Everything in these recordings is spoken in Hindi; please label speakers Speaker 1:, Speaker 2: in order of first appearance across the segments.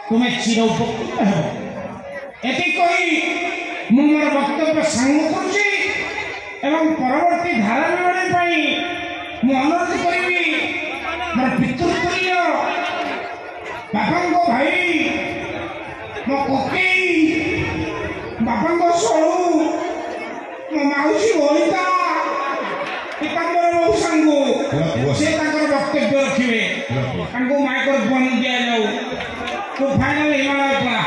Speaker 1: तुम्हें चिर उपकृत हो एति कही मु मोर वक्तव्य सांग करुची एवं परवर्ती धारा विवरण पाई मु अनुरोध करी मोर पितृतुल्य बापा भाई मो कोकेई बापा सड़ू मो माउसी बलिता पीताम्बर बाबू सांगू से वक्तव्य रखिए माइक्रोफोन दिया जाऊ तो फाइनल हिमालय पड़ा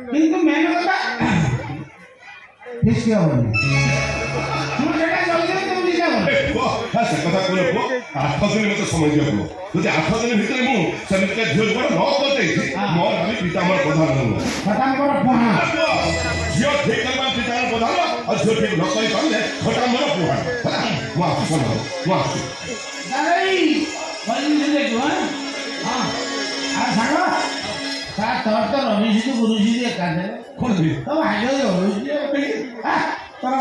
Speaker 1: किंतु मैंने कहा किसके हो मुझे क्या चल गया तुम दिखा
Speaker 2: वो हां से कथा कोले वो 8 दिन में तो समझ गया वो तो 8 दिन भीतर मु समिति का झियो बड़ न कर देथि मोर भाभी पितामर प्रधान हो
Speaker 1: खत्म करो पोहा
Speaker 2: झियो ठीक करबा पितामर प्रधान और झियो ठीक न कई पाले खत्म करो पोहा वाह सुनो वाह
Speaker 1: दाई बलिन से देखो हां आ सांगा सा तर रमेश जी गुरुजी दे का दे
Speaker 2: कौन भी
Speaker 1: तो भाई जो गुरुजी तोर